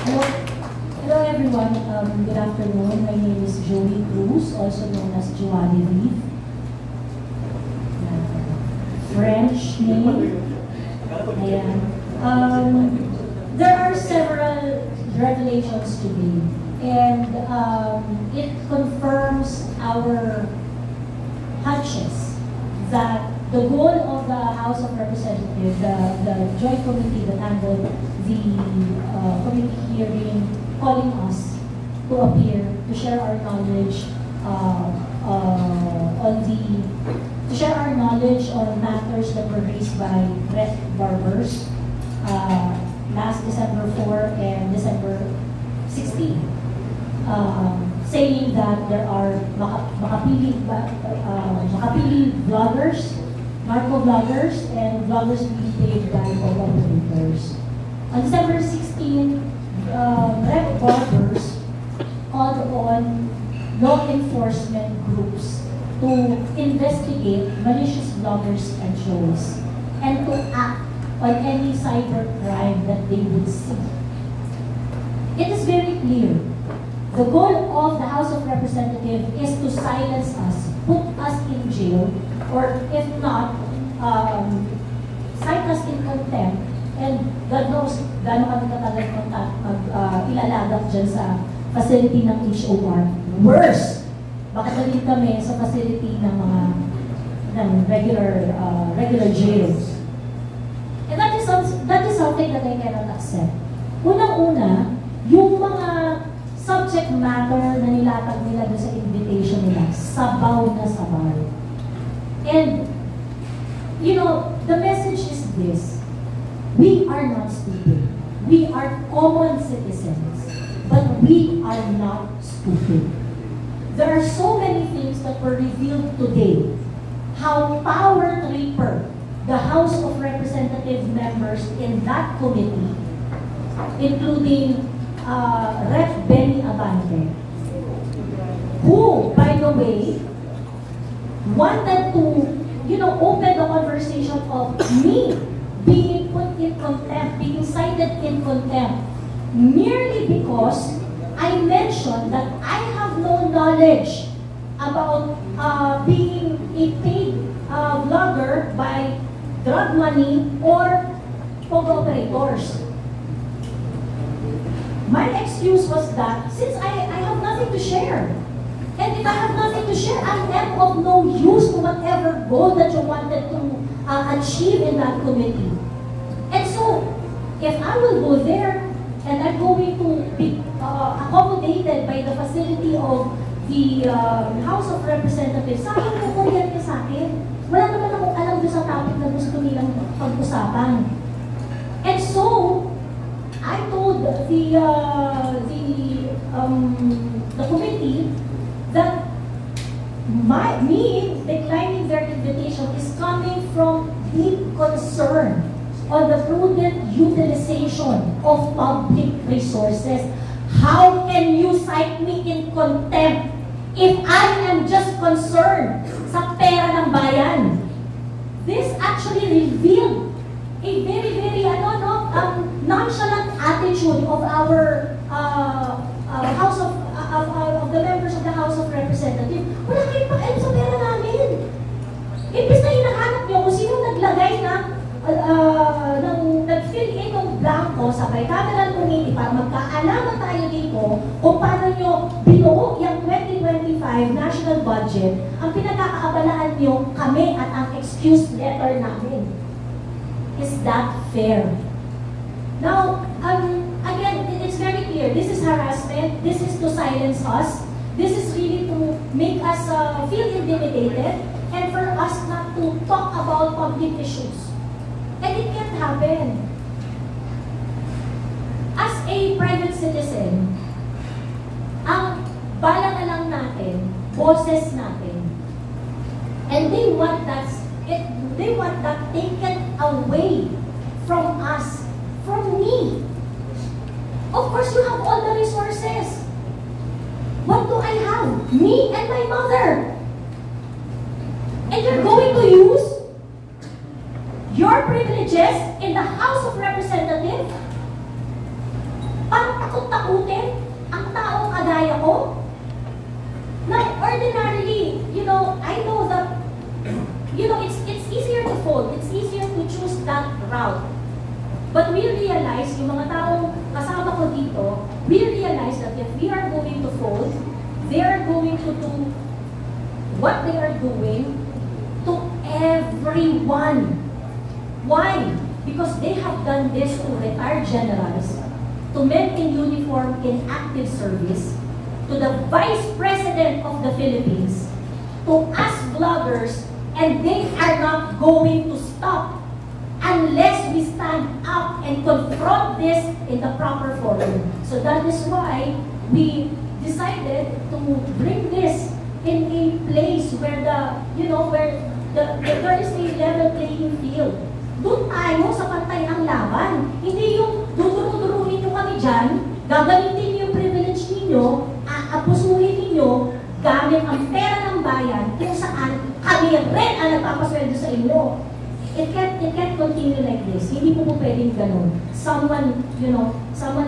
Hello, hello everyone. Good afternoon. My name is Joey Cruz, also known as Joanie Reeve. French name. Ayan. There are several revelations today, and it confirms our hunches that the goal of the House of Representatives, the joint committee that handled the committee hearing, calling us to appear, to share our knowledge to share our knowledge on matters that were raised by Red Barbers last December 4 and December 16. Saying that there are makapili vloggers, narco vloggers, and vloggers being paid by collaborators. On December 16, Red Barbers called on law enforcement groups to investigate malicious vloggers and shows and to act on any cyber crime that they would see. It is very clear. The goal of the House of Representatives is to silence us, put us in jail, or if not, cite us in contempt, and God knows gano'n kami katagal ilalagak dyan sa facility ng HOR. Worse, baka dalhin kami sa facility ng mga regular jails. And that is something that I cannot accept. Unang-una, yung mga subject matter na nilatag nila doon sa invitation nila, sabaw na sabaw. And, you know, the message is this: we are not stupid. We are common citizens, but we are not stupid. There are so many things that were revealed today. How power tripper the House of Representative members in that committee, including Rep. Benny Abante, who, by the way, wanted to, open the conversation of me being put in contempt, being cited in contempt, merely because I mentioned that I have no knowledge about being a paid vlogger by drug money or pogo operators. My excuse was that since I have nothing to share, and if I have nothing to share, I am of no use to whatever goal that you wanted to achieve in that committee. And so, if I will go there and I'm going to be accommodated by the facility of the House of Representatives, sayang na po yan sa akin. Wala naman akong alam doon sa topic na gusto nilang pag-usapan. And so, I told the committee that me declining their invitation is coming from deep concern on the prudent utilization of public resources. How can you cite me in contempt if I am just concerned sa pera ng bayan? This actually revealed a very, very nonchalant attitude of our of the members of the House of Representatives. Wala kayong pakialam sa pera namin. Imbis na hinahanap niyo kung sino naglagay nag-fill in ng blanco sa bicameral committee para magkaalaman tayo dito kung paano nyo binuo yung 2025 national budget, ang pinagkakaabalaan nyo kami at ang excuse letter namin. Is that fair? Now, again, it's very clear. This is harassment. This is to silence us. This is really to make us feel intimidated and for us not to talk about public issues. And it can't happen. As a private citizen, ang bala na lang natin, boses natin, and they want that taken away from us, from me. Of course, you have all the resources. What do I have? Me and my mother. And you're going to use your privileges in the House of Representatives para takot ordinarily, I know that, it's easier to fold. It's easier to choose that route. But we realize, yung mga taong kasama ko dito, we realize that if we are going to fold, they are going to do what they are doing to everyone. Why? Because they have done this to retired generals, to men in uniform in active service, to the Vice President of the Philippines, to us vloggers, and they are not going to stop unless we stand up and confront this in the proper forum. So that is why we decided to bring this in a place where there is a level playing field. Doon tayo sa pantay ang laban. Hindi yung duduro-duruin nyo kami dyan, gagamitin nyo yung privilege ninyo, aapusuhin ninyo, gamit ang pera ng bayan kung saan kami rin ang nagpapasweldo sa inyo. It can't continue like this. Hindi po pwedeng ganun. Someone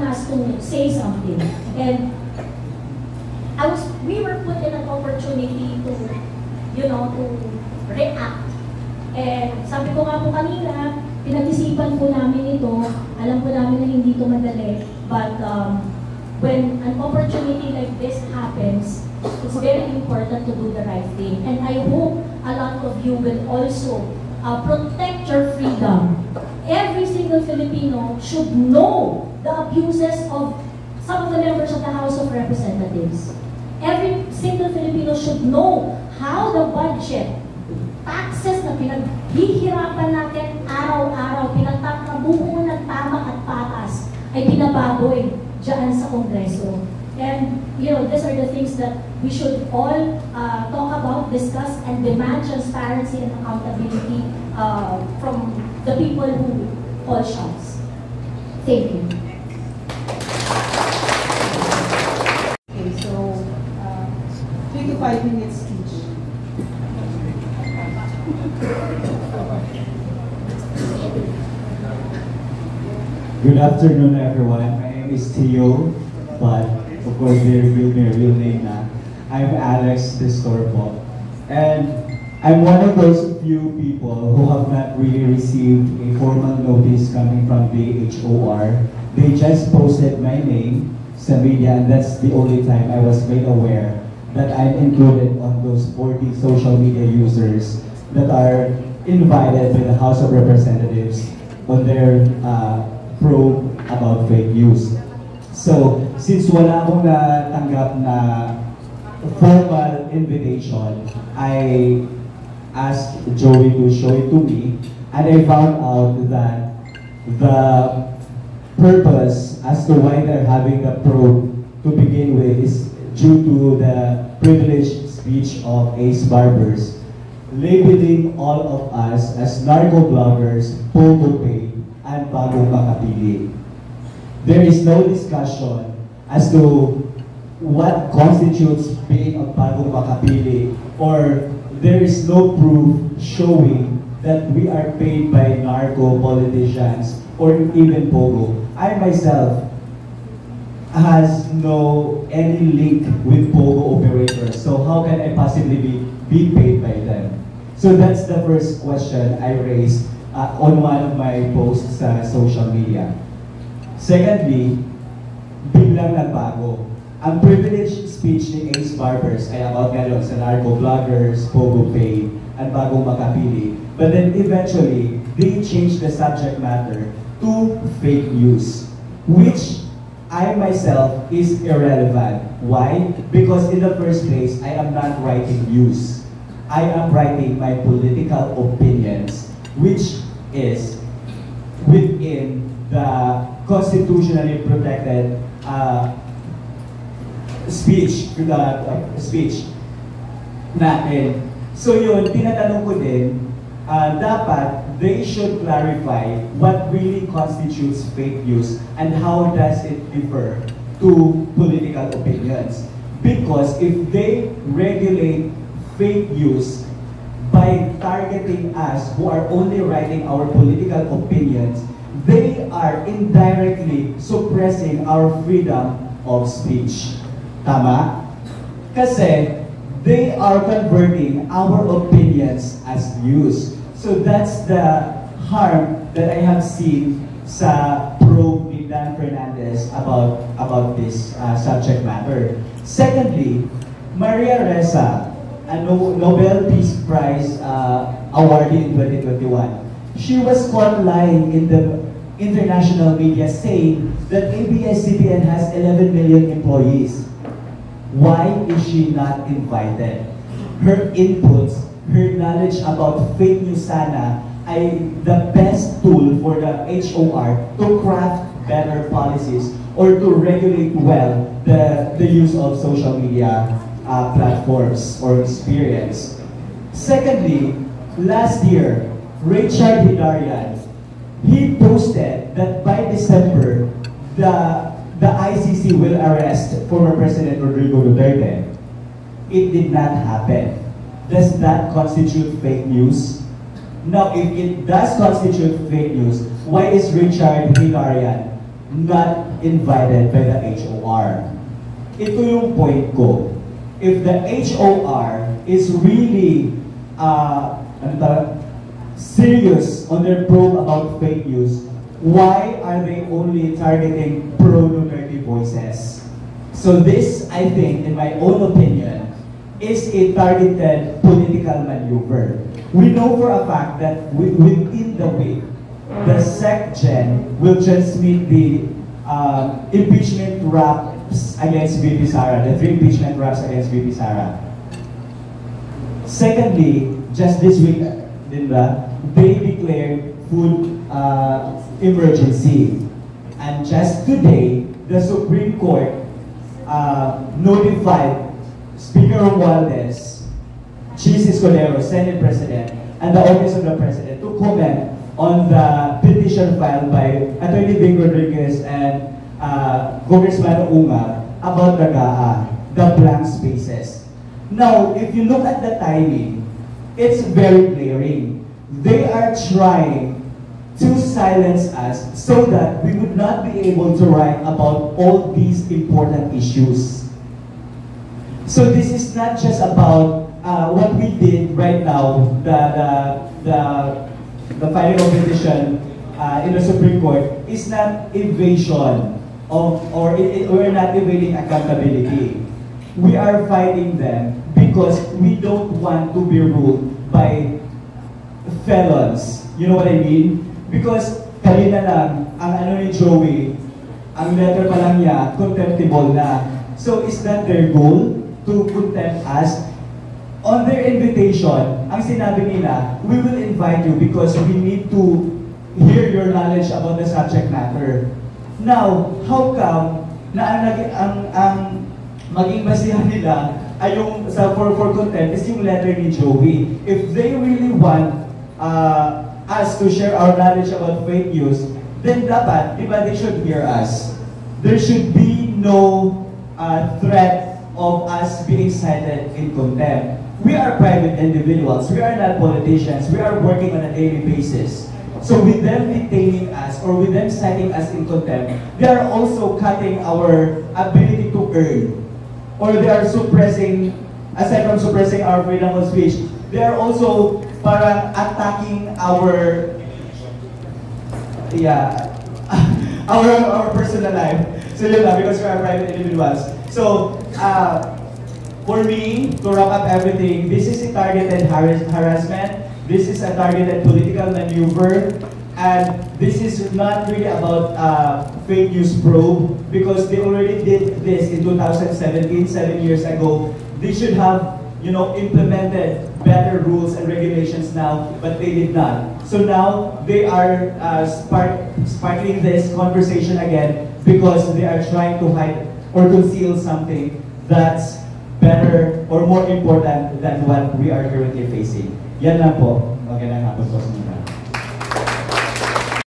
has to say something. And we were put in an opportunity to react. And sabi ko nga po kanina, pinag-isipan po namin ito, alam po namin na hindi ito madali, but when an opportunity like this happens, it's very important to do the right thing. And I hope a lot of you will also protect your freedom. Every single Filipino should know the abuses of some of the members of the House of Representatives. Every single Filipino should know how the budget, taxes na pinaghihirapan natin araw-araw, pinagtatabuho ng tama at patas, ay binababoy dyan sa Kongreso. And, these are the things that we should all talk about, discuss, and demand transparency and accountability from the people who call shots. Thank you. Okay, so 3 to 5 minutes each. Good afternoon, everyone. My name is Theo, but of course they revealed my real name now. I'm Alex Distorpo, and I'm one of those few people who have not really received a formal notice coming from the HOR. They just posted my name sa media, and that's the only time I was made aware that I'm included on those 40 social media users that are invited by the House of Representatives on their probe about fake news. So, since wala akong natanggap na formal invitation, I asked Joey to show it to me, and I found out that the purpose as to why they're having the probe to begin with is due to the privileged speech of Ace Barbers, labeling all of us as narco-bloggers, Pogo Pay, and Bagong Makapili. There is no discussion as to what constitutes being a Bagong Makapili, or there is no proof showing that we are paid by narco politicians or even Pogo. I myself has no any link with Pogo operators, so how can I possibly be paid by them? So that's the first question I raised on one of my posts sa social media. Secondly, biglang nagbago. Ang privileged speech ni Ace Barbers ay about ngayon sa narco-vloggers, Pogo Pay, and Bagong Makapili. But then eventually, they changed the subject matter to fake news, which I myself is irrelevant. Why? Because in the first place, I am not writing news. I am writing my political opinions, which is within the constitutionally protected speech natin. So yun, tinatanong ko din, dapat they should clarify what really constitutes fake news and how does it differ to political opinions. Because if they regulate fake news by targeting us who are only writing our political opinions, they are indirectly suppressing our freedom of speech. Tama? Kasi they are converting our opinions as views. So that's the harm that I have seen sa probe ni Dan Fernandez about this subject matter. Secondly, Maria Ressa, a Nobel Peace Prize awardee in 2021, she was caught lying in the international media saying that ABS-CBN has 11 million employees. Why is she not invited? Her inputs, her knowledge about fake news sana ay the best tool for the HOR to craft better policies or to regulate well the use of social media platforms or experience. Secondly, last year, Richard Hidarian, he posted that by December, the ICC will arrest former President Rodrigo Duterte. It did not happen. Does that constitute fake news? Now, if it does constitute fake news, why is Richard Hidarian not invited by the HOR? Ito yung point ko. If the HOR is really serious on their probe about fake news, why are they only targeting pro-Duterte voices? So this, I think, in my own opinion, is a targeted political maneuver. We know for a fact that within the week, the SecGen will transmit the impeachment raps against VP Sara, the 3 impeachment raps against VP Sara. Secondly, just this week, they declared food emergency. And just today, the Supreme Court notified Speaker Romualdez, Chis Escudero, Senate President, and the Office of the President to comment on the petition filed by Attorney Vic Rodriguez and Congressman Unga about the GAA, the blank spaces. Now, if you look at the timing, it's very glaring. They are trying to silence us so that we would not be able to write about all these important issues. So this is not just about what we did right now, the filing of petition in the Supreme Court is not evasion of, or we're not evading accountability. We are fighting them because we don't want to be ruled by felons. You know what I mean? Because kanina lang, ang ano ni Joey, ang letter pa lang niya, contemptible na. So is that their goal? To contempt us? On their invitation, ang sinabi nila, we will invite you because we need to hear your knowledge about the subject matter. Now, how come na ang maging basihan nila ay yung for contempt is yung letter ni Joey? If they really want us to share our knowledge about fake news, then dapat, diba, they should hear us. There should be no threat of us being cited in contempt. We are private individuals. We are not politicians. We are working on a daily basis. So with them detaining us or with them citing us in contempt, they are also cutting our ability to earn. Or they are suppressing, aside from suppressing our freedom of speech, they are also parang attacking our, our personal life. So yun lang, because we are private individuals. So, for me, to wrap up everything, this is a targeted harassment. This is a targeted political maneuver. And this is not really about fake news probe because they already did this in 2017, 7 years ago. They should have, implemented better rules and regulations now, but they did not. So now they are sparkling this conversation again because they are trying to hide or conceal something that's better or more important than what we are currently facing. Yan lang po. Magandang hapon po.